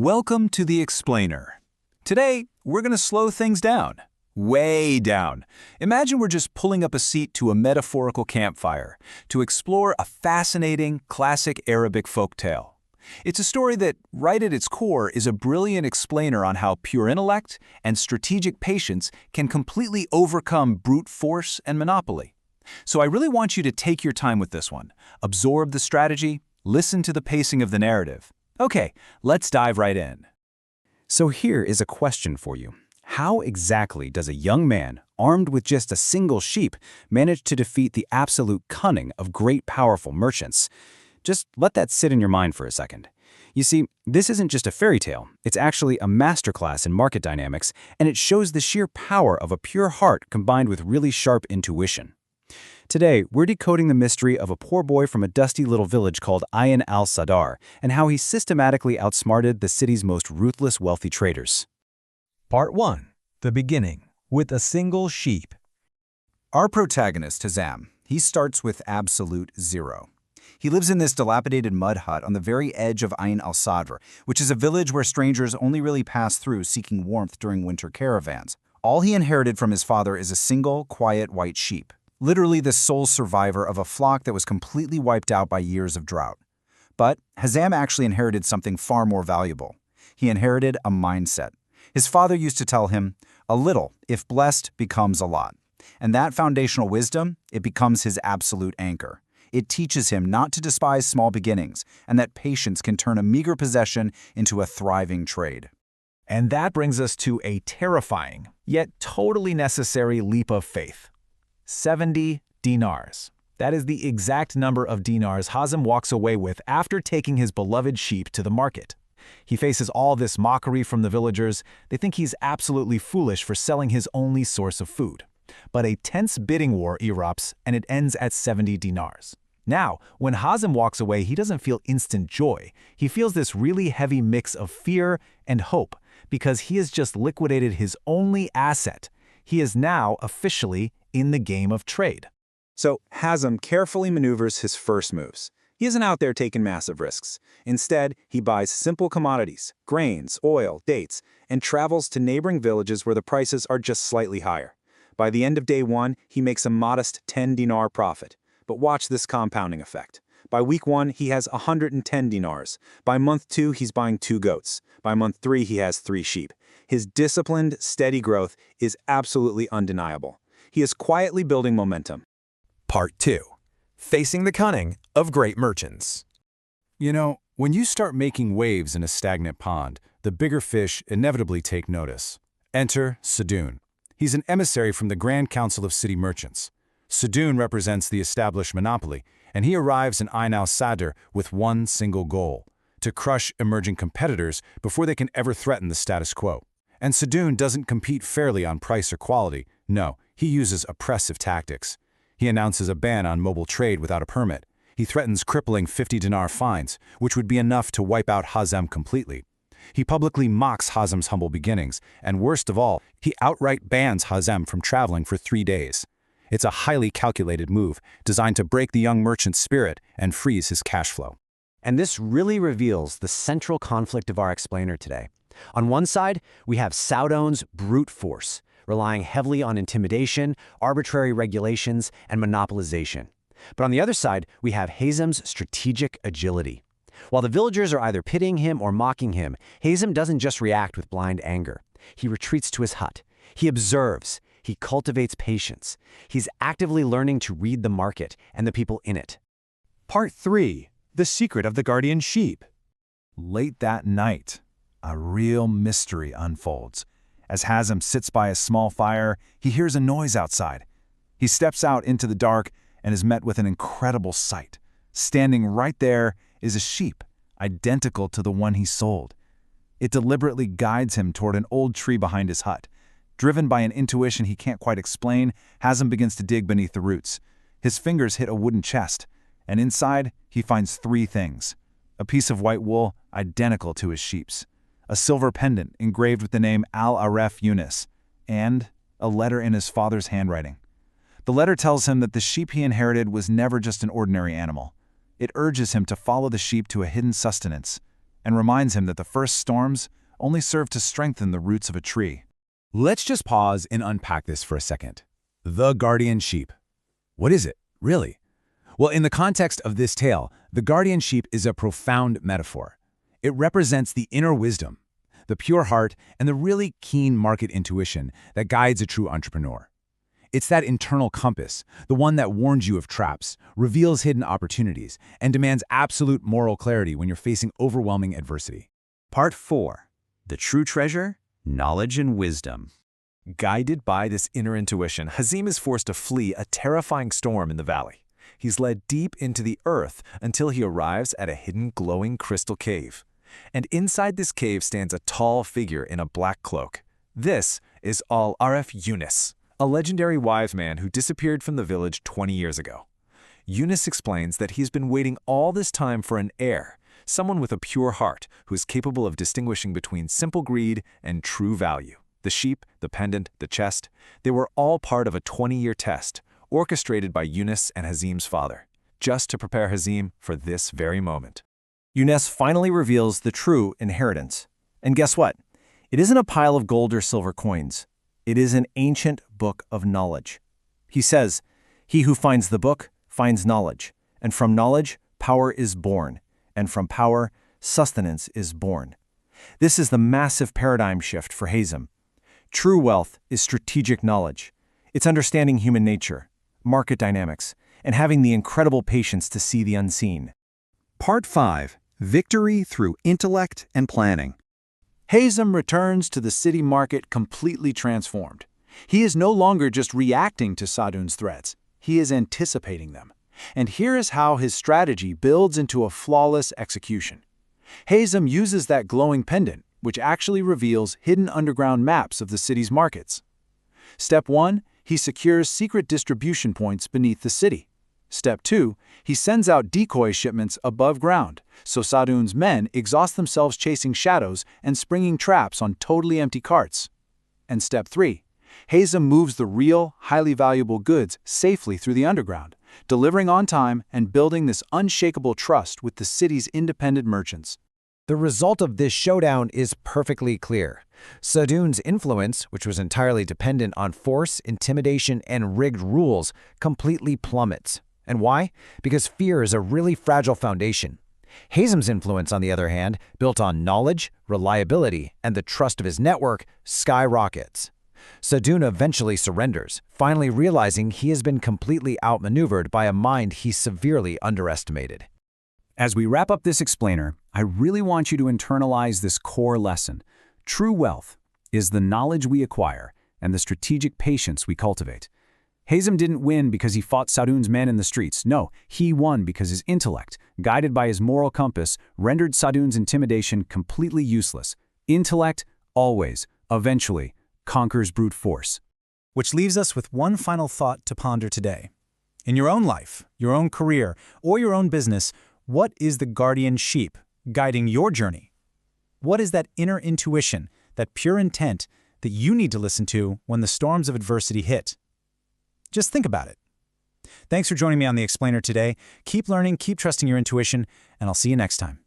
Welcome to the Explainer. Today, we're going to slow things down. Way down. Imagine we're just pulling up a seat to a metaphorical campfire to explore a fascinating, classic Arabic folktale. It's a story that, right at its core, is a brilliant explainer on how pure intellect and strategic patience can completely overcome brute force and monopoly. So I really want you to take your time with this one. Absorb the strategy, listen to the pacing of the narrative. Okay, let's dive right in. So here is a question for you. How exactly does a young man, armed with just a single sheep, manage to defeat the absolute cunning of great powerful merchants? Just let that sit in your mind for a second. You see, this isn't just a fairy tale. It's actually a masterclass in market dynamics, and it shows the sheer power of a pure heart combined with really sharp intuition. Today, we're decoding the mystery of a poor boy from a dusty little village called Ayn al-Sadar and how he systematically outsmarted the city's most ruthless wealthy traders. Part 1. The Beginning, with a single sheep. Our protagonist, Hazem, he starts with absolute zero. He lives in this dilapidated mud hut on the very edge of Ayn al-Sadr, which is a village where strangers only really pass through seeking warmth during winter caravans. All he inherited from his father is a single, quiet white sheep. Literally the sole survivor of a flock that was completely wiped out by years of drought. But Hazem actually inherited something far more valuable. He inherited a mindset. His father used to tell him, "A little, if blessed, becomes a lot." And that foundational wisdom, it becomes his absolute anchor. It teaches him not to despise small beginnings, and that patience can turn a meager possession into a thriving trade. And that brings us to a terrifying, yet totally necessary leap of faith. 70 dinars. That is the exact number of dinars Hazem walks away with after taking his beloved sheep to the market. He faces all this mockery from the villagers. They think he's absolutely foolish for selling his only source of food. But a tense bidding war erupts, and it ends at 70 dinars. Now, when Hazem walks away, he doesn't feel instant joy. He feels this really heavy mix of fear and hope, because he has just liquidated his only asset. He is now officially in the game of trade. So Hazem carefully maneuvers his first moves. He isn't out there taking massive risks. Instead, he buys simple commodities, grains, oil, dates, and travels to neighboring villages where the prices are just slightly higher. By the end of day one, he makes a modest 10 dinar profit. But watch this compounding effect. By week 1, he has 110 dinars. By month 2, he's buying 2 goats. By month 3, he has 3 sheep. His disciplined, steady growth is absolutely undeniable. He is quietly building momentum. Part 2. Facing the Cunning of Great Merchants. You know, when you start making waves in a stagnant pond, the bigger fish inevitably take notice. Enter Sadoun. He's an emissary from the Grand Council of City Merchants. Sadoun represents the established monopoly, and he arrives in Ayn al-Sadr with one single goal: to crush emerging competitors before they can ever threaten the status quo. And Sadoun doesn't compete fairly on price or quality. No, he uses oppressive tactics. He announces a ban on mobile trade without a permit. He threatens crippling 50 dinar fines, which would be enough to wipe out Hazem completely. He publicly mocks Hazem's humble beginnings, and worst of all, he outright bans Hazem from traveling for 3 days. It's a highly calculated move, designed to break the young merchant's spirit and freeze his cash flow. And this really reveals the central conflict of our explainer today. On one side, we have Sadoun's brute force, relying heavily on intimidation, arbitrary regulations, and monopolization. But on the other side, we have Hazem's strategic agility. While the villagers are either pitying him or mocking him, Hazem doesn't just react with blind anger. He retreats to his hut. He observes. He cultivates patience. He's actively learning to read the market and the people in it. Part 3. The Secret of the Guardian Sheep. Late that night, a real mystery unfolds. As Hazem sits by a small fire, he hears a noise outside. He steps out into the dark and is met with an incredible sight. Standing right there is a sheep, identical to the one he sold. It deliberately guides him toward an old tree behind his hut. Driven by an intuition he can't quite explain, Hazem begins to dig beneath the roots. His fingers hit a wooden chest, and inside he finds 3 things: a piece of white wool identical to his sheep's, a silver pendant engraved with the name Al-Aref Yunus, and a letter in his father's handwriting. The letter tells him that the sheep he inherited was never just an ordinary animal. It urges him to follow the sheep to a hidden sustenance, and reminds him that the first storms only serve to strengthen the roots of a tree. Let's just pause and unpack this for a second. The guardian sheep. What is it, really? Well, in the context of this tale, the guardian sheep is a profound metaphor. It represents the inner wisdom, the pure heart, and the really keen market intuition that guides a true entrepreneur. It's that internal compass, the one that warns you of traps, reveals hidden opportunities, and demands absolute moral clarity when you're facing overwhelming adversity. Part 4. The true treasure, knowledge and wisdom. Guided by this inner intuition, Hazem is forced to flee a terrifying storm in the valley. He's led deep into the earth until he arrives at a hidden glowing crystal cave. And inside this cave stands a tall figure in a black cloak. This is Al-Arif Yunus, a legendary wise man who disappeared from the village 20 years ago. Yunus explains that he's been waiting all this time for an heir, someone with a pure heart who is capable of distinguishing between simple greed and true value. The sheep, the pendant, the chest, they were all part of a 20-year test, orchestrated by Yunus and Hazem's father, just to prepare Hazem for this very moment. Yunus finally reveals the true inheritance. And guess what? It isn't a pile of gold or silver coins. It is an ancient book of knowledge. He says, "He who finds the book finds knowledge, and from knowledge power is born, and from power sustenance is born." This is the massive paradigm shift for Hazem. True wealth is strategic knowledge. It's understanding human nature, market dynamics, and having the incredible patience to see the unseen. Part 5. Victory through intellect and planning. Hazem returns to the city market completely transformed. He is no longer just reacting to Sadun's threats, he is anticipating them. And here is how his strategy builds into a flawless execution. Hazem uses that glowing pendant, which actually reveals hidden underground maps of the city's markets. Step 1, he secures secret distribution points beneath the city. Step 2, he sends out decoy shipments above ground, so Sadun's men exhaust themselves chasing shadows and springing traps on totally empty carts. And Step 3, Hazem moves the real, highly valuable goods safely through the underground, delivering on time and building this unshakable trust with the city's independent merchants. The result of this showdown is perfectly clear. Sadun's influence, which was entirely dependent on force, intimidation, and rigged rules, completely plummets. And why? Because fear is a really fragile foundation. Hazem's influence, on the other hand, built on knowledge, reliability, and the trust of his network, skyrockets. Sadun eventually surrenders, finally realizing he has been completely outmaneuvered by a mind he severely underestimated. As we wrap up this explainer, I really want you to internalize this core lesson. True wealth is the knowledge we acquire and the strategic patience we cultivate. Hazem didn't win because he fought Sadun's men in the streets. No, he won because his intellect, guided by his moral compass, rendered Sadun's intimidation completely useless. Intellect, always, eventually, conquers brute force. Which leaves us with one final thought to ponder today. In your own life, your own career, or your own business, what is the guardian sheep guiding your journey? What is that inner intuition, that pure intent that you need to listen to when the storms of adversity hit? Just think about it. Thanks for joining me on The Explainer today. Keep learning, keep trusting your intuition, and I'll see you next time.